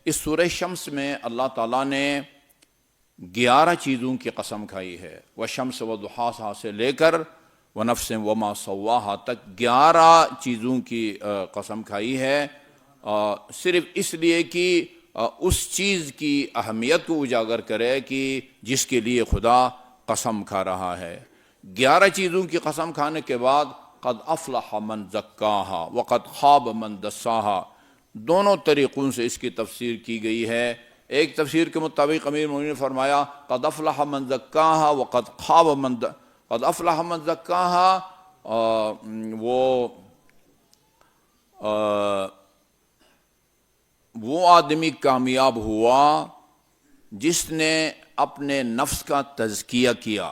اس سورہ شمس میں اللہ تعالیٰ نے 11 چیزوں کی قسم کھائی ہے، وَالشَّمْسِ وَضُحَاهَا سے لے کر وَنَفْسٍ وَمَا سَوَّاهَا تک 11 چیزوں کی قسم کھائی ہے، صرف اس لیے کہ اس چیز کی اہمیت کو اجاگر کرے کہ جس کے لیے خدا قسم کھا رہا ہے۔ 11 چیزوں کی قسم کھانے کے بعد قد افلح من زکاہا وقد خاب من دساہا، دونوں طریقوں سے اس کی تفسیر کی گئی ہے۔ ایک تفسیر کے مطابق امیر المومنین نے فرمایا قد افلح من زکاہا وقد خاب قد افلح من زکاہا، وہ آدمی کامیاب ہوا جس نے اپنے نفس کا تزکیہ کیا،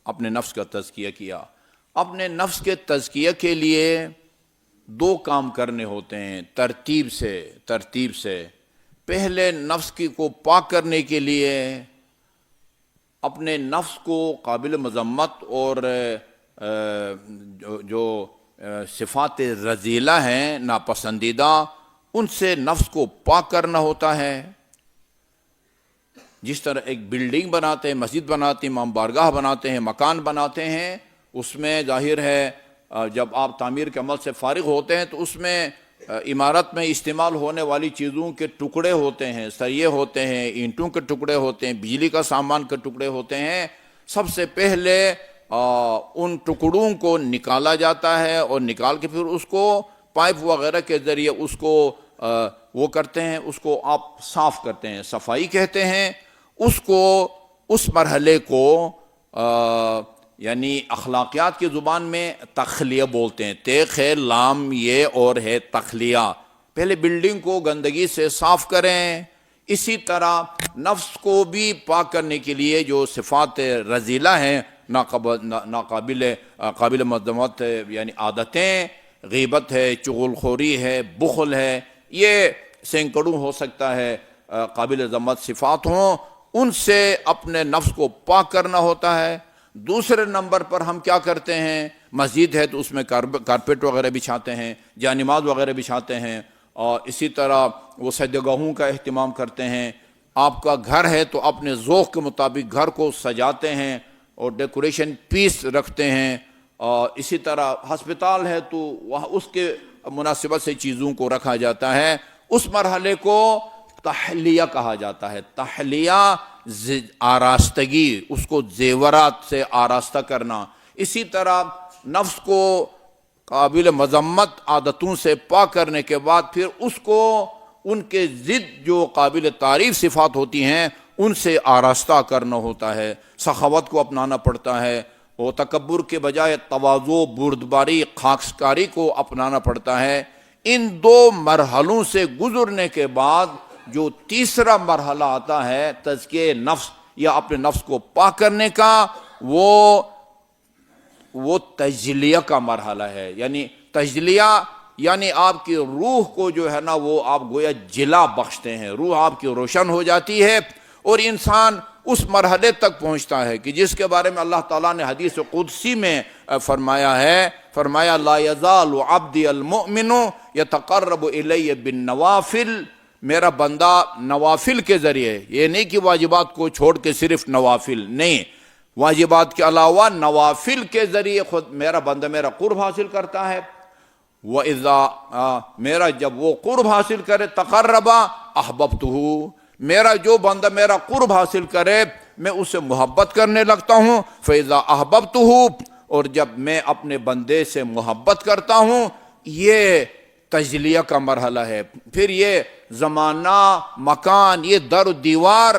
اپنے نفس کا تزکیہ کیا۔ اپنے نفس کے تزکیہ کے لیے 2 کام کرنے ہوتے ہیں ترتیب سے۔ پہلے نفس کو پاک کرنے کے لیے اپنے نفس کو قابل مذمت اور جو صفات رذیلہ ہیں ناپسندیدہ، ان سے نفس کو پاک کرنا ہوتا ہے۔ جس طرح ایک بلڈنگ بناتے ہیں، مسجد بناتے ہیں، امام بارگاہ بناتے ہیں، مکان بناتے ہیں، اس میں ظاہر ہے جب آپ تعمیر کے عمل سے فارغ ہوتے ہیں تو اس میں عمارت میں استعمال ہونے والی چیزوں کے ٹکڑے ہوتے ہیں، سریے ہوتے ہیں، اینٹوں کے ٹکڑے ہوتے ہیں، بجلی کا سامان کے ٹکڑے ہوتے ہیں۔ سب سے پہلے ان ٹکڑوں کو نکالا جاتا ہے اور نکال کے پھر اس کو پائپ وغیرہ کے ذریعے اس کو وہ کرتے ہیں، اس کو آپ صاف کرتے ہیں، صفائی کہتے ہیں اس مرحلے کو یعنی اخلاقیات کی زبان میں تخلیہ بولتے ہیں۔ تیغ ہے، لام یہ اور ہے تخلیہ۔ پہلے بلڈنگ کو گندگی سے صاف کریں۔ اسی طرح نفس کو بھی پاک کرنے کے لیے جو صفات رذیلہ ہیں، قابل مذمت یعنی عادتیں، غیبت ہے، چغل خوری ہے، بخل ہے، یہ سینکڑوں ہو سکتا ہے قابل ذمت صفات ہوں، ان سے اپنے نفس کو پاک کرنا ہوتا ہے۔ دوسرے نمبر پر ہم کیا کرتے ہیں، مسجد ہے تو اس میں کارپیٹ وغیرہ بچھاتے ہیں، جانماز وغیرہ بچھاتے ہیں، اور اسی طرح وہ سجدگاہوں کا اہتمام کرتے ہیں۔ آپ کا گھر ہے تو اپنے ذوق کے مطابق گھر کو سجاتے ہیں اور ڈیکوریشن پیس رکھتے ہیں، اور اسی طرح ہسپتال ہے تو وہاں اس کے مناسبت سے چیزوں کو رکھا جاتا ہے۔ اس مرحلے کو تحلیہ کہا جاتا ہے۔ تحلیہ آراستگی، اس کو زیورات سے آراستہ کرنا۔ اسی طرح نفس کو قابل مذمت عادتوں سے پاک کرنے کے بعد پھر اس کو ان کے ضد جو قابل تعریف صفات ہوتی ہیں ان سے آراستہ کرنا ہوتا ہے۔ سخاوت کو اپنانا پڑتا ہے، اور تکبر کے بجائے تواضع، بردباری، خاکساری کو اپنانا پڑتا ہے۔ ان 2 مرحلوں سے گزرنے کے بعد جو تیسرا مرحلہ آتا ہے تزکیہ نفس یا اپنے نفس کو پاک کرنے کا، وہ تجلیہ کا مرحلہ ہے۔ یعنی تجلیہ یعنی آپ کی روح کو جو ہے نا وہ آپ گویا جلا بخشتے ہیں، روح آپ کی روشن ہو جاتی ہے، اور انسان اس مرحلے تک پہنچتا ہے کہ جس کے بارے میں اللہ تعالیٰ نے حدیث قدسی میں فرمایا لا یزال عبدی المؤمن یتقرب الی بالنوافل، میرا بندہ نوافل کے ذریعے، یہ نہیں کہ واجبات کو چھوڑ کے صرف نوافل نہیں، واجبات کے علاوہ نوافل کے ذریعے خود میرا بندہ میرا قرب حاصل کرتا ہے۔ وَإِذَا میرا جب وہ قرب حاصل کرے تقرب احببتہ، میرا جو بندہ میرا قرب حاصل کرے میں اسے محبت کرنے لگتا ہوں۔ فَإِذَا أَحْبَبْتُهُ، اور جب میں اپنے بندے سے محبت کرتا ہوں، یہ تجلیہ کا مرحلہ ہے۔ پھر یہ زمانہ، مکان، یہ در و دیوار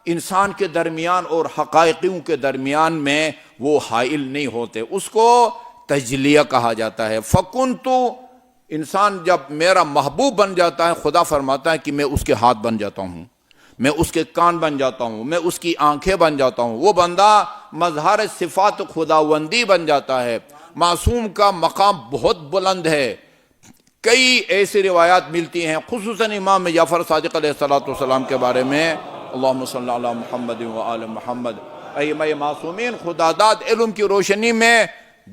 انسان کے درمیان اور حقائقوں کے درمیان میں وہ حائل نہیں ہوتے، اس کو تجلیہ کہا جاتا ہے۔ فَكُنْتُ، انسان جب میرا محبوب بن جاتا ہے، خدا فرماتا ہے کہ میں اس کے ہاتھ بن جاتا ہوں، میں اس کے کان بن جاتا ہوں، میں اس کی آنکھیں بن جاتا ہوں، وہ بندہ مظہر صفات خداوندی بن جاتا ہے۔ معصوم کا مقام بہت بلند ہے۔ کئی ایسی روایات ملتی ہیں خصوصاً امام جعفر صادق علیہ السلام کے بارے میں، اللہم صلی علی محمد و آل محمد۔ ائمہ معصومین خدا داد علم کی روشنی میں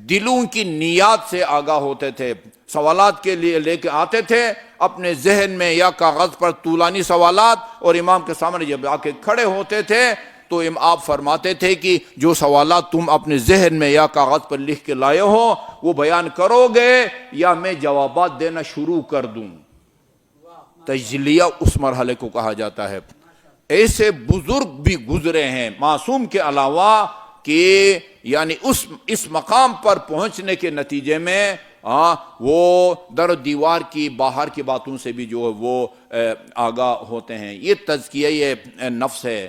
دلوں کی نیات سے آگاہ ہوتے تھے، سوالات کے لیے لے کے آتے تھے اپنے ذہن میں یا کاغذ پر طولانی سوالات، اور امام کے سامنے جب آ کے کھڑے ہوتے تھے تو آپ فرماتے تھے کہ جو سوالات تم اپنے ذہن میں یا کاغذ پر لکھ کے لائے ہو وہ بیان کرو گے یا میں جوابات دینا شروع کر دوں۔ تجلیہ اس مرحلے کو کہا جاتا ہے۔ ایسے بزرگ بھی گزرے ہیں معصوم کے علاوہ کہ یعنی اس مقام پر پہنچنے کے نتیجے میں وہ در و دیوار کی باہر کی باتوں سے بھی جو وہ آگاہ ہوتے ہیں۔ یہ تزکیہ نفس ہے۔